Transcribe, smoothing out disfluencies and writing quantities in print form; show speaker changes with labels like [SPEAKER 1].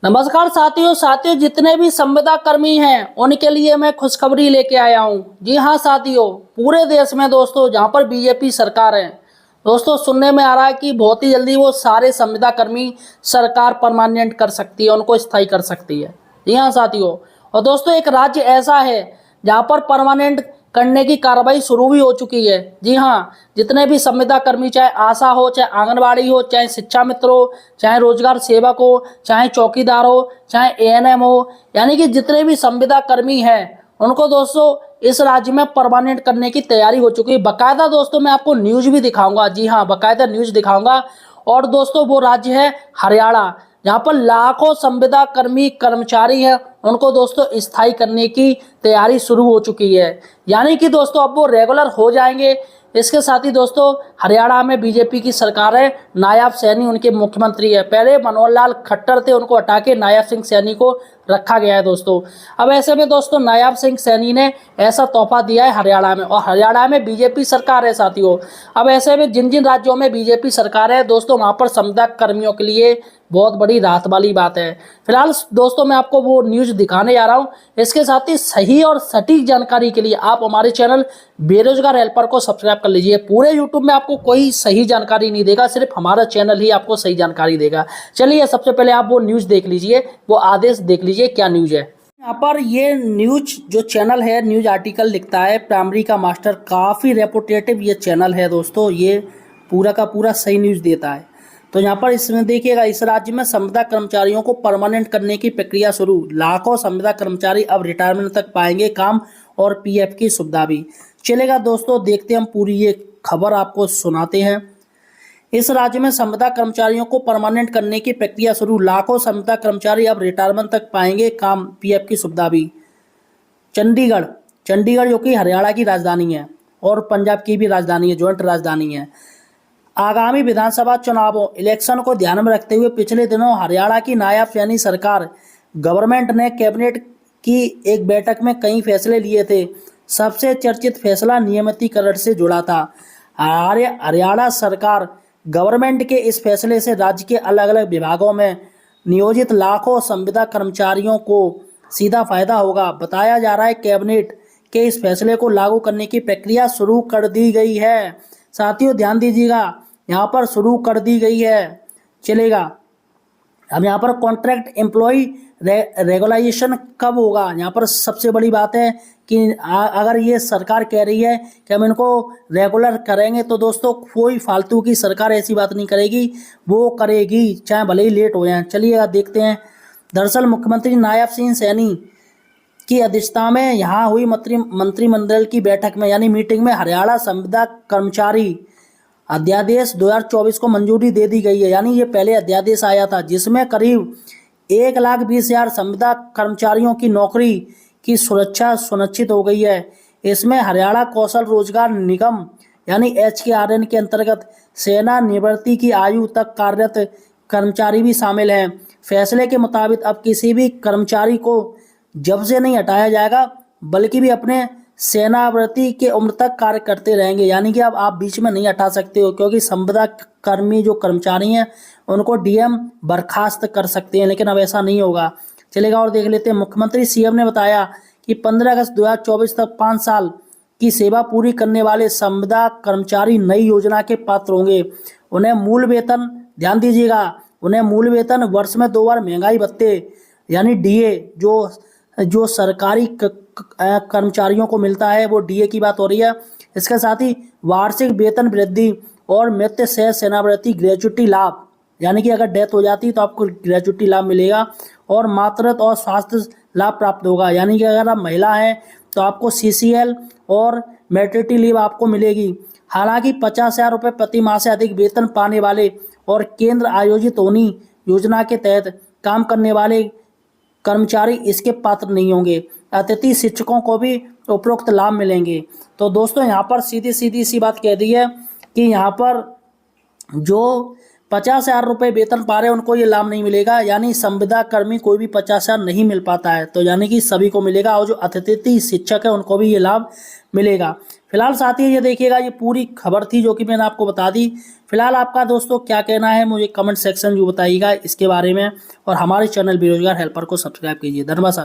[SPEAKER 1] नमस्कार साथियों जितने भी संविदा कर्मी हैं उनके लिए मैं खुशखबरी लेके आया हूं। जी हाँ साथियों, पूरे देश में दोस्तों जहां पर बीजेपी सरकार है दोस्तों, सुनने में आ रहा है कि बहुत ही जल्दी वो सारे संविदा कर्मी सरकार परमानेंट कर सकती है, उनको स्थायी कर सकती है। जी हाँ साथियों, और दोस्तों एक राज्य ऐसा है जहां पर परमानेंट करने की कार्रवाई शुरू भी हो चुकी है। जी हाँ, जितने भी संविदा कर्मी, चाहे आशा हो, चाहे आंगनबाड़ी हो, चाहे शिक्षा मित्र हो, चाहे रोजगार सेवक हो, चाहे चौकीदार हो, चाहे एएनएम हो, यानी कि जितने भी संविदा कर्मी हैं उनको दोस्तों इस राज्य में परमानेंट करने की तैयारी हो चुकी है। बकायदा दोस्तों मैं आपको न्यूज भी दिखाऊंगा। जी हाँ, बकायदा न्यूज दिखाऊंगा। और दोस्तों वो राज्य है हरियाणा, जहाँ पर लाखों संविदा कर्मी कर्मचारी हैं, उनको दोस्तों स्थायी करने की तैयारी शुरू हो चुकी है। यानी कि दोस्तों अब वो रेगुलर हो जाएंगे। इसके साथ ही दोस्तों हरियाणा में बीजेपी की सरकार है, नायब सैनी उनके मुख्यमंत्री है। पहले मनोहर लाल खट्टर थे, उनको हटा के नायब सिंह सैनी को रखा गया है दोस्तों। अब ऐसे में दोस्तों नायब सिंह सैनी ने ऐसा तोहफा दिया है हरियाणा में, और हरियाणा में बीजेपी सरकार है साथियों। अब ऐसे में जिन जिन राज्यों में बीजेपी सरकार है दोस्तों, वहां पर संविदा कर्मियों के लिए बहुत बड़ी राहत वाली बात है। फिलहाल दोस्तों मैं आपको वो न्यूज दिखाने जा रहा हूँ। इसके साथ ही सही और सटीक जानकारी के लिए आप हमारे चैनल बेरोजगार हेल्पर को सब्सक्राइब कर लीजिए। पूरे यूट्यूब में आपको कोई सही जानकारी नहीं देगा, सिर्फ हमारा चैनल ही आपको सही जानकारी देगा। चलिए सबसे पहले आप वो न्यूज देख लीजिए, वो आदेश देख लीजिए क्या न्यूज है। यहाँ पर ये न्यूज जो चैनल है, न्यूज आर्टिकल लिखता है प्राइमरी का मास्टर, काफ़ी रेपुटेटिव ये चैनल है दोस्तों। ये पूरा का पूरा सही न्यूज़ देता है। तो यहाँ पर इसमें देखिएगा, इस राज्य में संविदा कर्मचारियों को परमानेंट करने की प्रक्रिया शुरू। लाखों संविदा कर्मचारी अब रिटायरमेंट तक पाएंगे काम, और पीएफ की सुविधा भी चलेगा। दोस्तों देखते हम पूरी ये खबर आपको सुनाते हैं। इस राज्य में संविदा कर्मचारियों को परमानेंट करने की प्रक्रिया शुरू। लाखों संविदा कर्मचारी अब रिटायरमेंट तक पाएंगे काम, पीएफ की सुविधा भी। चंडीगढ़ चंडीगढ़ जो कि हरियाणा की राजधानी है और पंजाब की भी राजधानी है, ज्वाइंट राजधानी है। आगामी विधानसभा चुनावों इलेक्शन को ध्यान में रखते हुए पिछले दिनों हरियाणा की नायब सैनी सरकार गवर्नमेंट ने कैबिनेट की एक बैठक में कई फैसले लिए थे। सबसे चर्चित फैसला नियमितीकरण से जुड़ा था। हरियाणा सरकार गवर्नमेंट के इस फैसले से राज्य के अलग अलग विभागों में नियोजित लाखों संविदा कर्मचारियों को सीधा फायदा होगा। बताया जा रहा है कैबिनेट के इस फैसले को लागू करने की प्रक्रिया शुरू कर दी गई है। साथियों ध्यान दीजिएगा, यहाँ पर शुरू कर दी गई है, चलेगा। अब यहाँ पर कॉन्ट्रैक्ट एम्प्लॉय रेगुलाइजेशन कब होगा, यहाँ पर सबसे बड़ी बात है कि अगर ये सरकार कह रही है कि हम इनको रेगुलर करेंगे, तो दोस्तों कोई फालतू की सरकार ऐसी बात नहीं करेगी, वो करेगी चाहे भले ही लेट हो जाए। चलिए देखते हैं। दरअसल मुख्यमंत्री नायब सिंह सैनी की अध्यक्षता में यहाँ हुई मंत्रिमंडल की बैठक में, यानी मीटिंग में, हरियाणा संविदा कर्मचारी अध्यादेश 2024 को मंजूरी दे दी गई है। यानी ये पहले अध्यादेश आया था जिसमें करीब 1,20,000 संविदा कर्मचारियों की नौकरी की सुरक्षा सुनिश्चित हो गई है। इसमें हरियाणा कौशल रोजगार निगम यानी HKRN के अंतर्गत सेना निवृत्ति की आयु तक कार्यरत कर्मचारी भी शामिल हैं। फैसले के मुताबिक अब किसी भी कर्मचारी को जब से नहीं हटाया जाएगा, बल्कि भी अपने सेनावृत्ति के उम्र तक कार्य करते रहेंगे। यानी कि अब आप बीच में नहीं हटा सकते हो, क्योंकि संविदा कर्मी जो कर्मचारी हैं उनको डीएम बर्खास्त कर सकते हैं, लेकिन अब ऐसा नहीं होगा, चलेगा। और देख लेते हैं। मुख्यमंत्री सीएम ने बताया कि 15 अगस्त 2024 तक 5 साल की सेवा पूरी करने वाले संविदा कर्मचारी नई योजना के पात्र होंगे। उन्हें मूल वेतन, ध्यान दीजिएगा, उन्हें मूल वेतन, वर्ष में 2 बार महंगाई भत्ते यानी डीए जो सरकारी कर्मचारियों को मिलता है, वो डीए की बात हो रही है। इसके साथ ही वार्षिक वेतन वृद्धि और मृत्यु से सेनावृत्ति ग्रेजुटी लाभ, यानी कि अगर डेथ हो जाती है तो आपको ग्रेजुटी लाभ मिलेगा, और मातृत्व और स्वास्थ्य लाभ प्राप्त होगा। यानी कि अगर आप महिला हैं तो आपको CCL और मैटरनिटी लीव आपको मिलेगी। हालांकि 50,000 रुपये प्रति माह से अधिक वेतन पाने वाले और केंद्र आयोजित होनी योजना के तहत काम करने वाले कर्मचारी इसके पात्र नहीं होंगे। अतिथि शिक्षकों को भी उपरोक्त लाभ मिलेंगे। तो दोस्तों यहाँ पर सीधी सी बात कह दी है कि यहाँ पर जो 50,000 रुपये वेतन पा रहे हैं उनको ये लाभ नहीं मिलेगा। यानी संविदा कर्मी कोई भी 50,000 नहीं मिल पाता है, तो यानी कि सभी को मिलेगा, और जो अतिथि शिक्षक है उनको भी ये लाभ मिलेगा। फिलहाल साथियों ये देखिएगा, ये पूरी खबर थी जो कि मैंने आपको बता दी। फिलहाल आपका दोस्तों क्या कहना है मुझे कमेंट सेक्शन में बताइएगा इसके बारे में, और हमारे चैनल बेरोजगार हेल्पर को सब्सक्राइब कीजिए। धन्यवाद।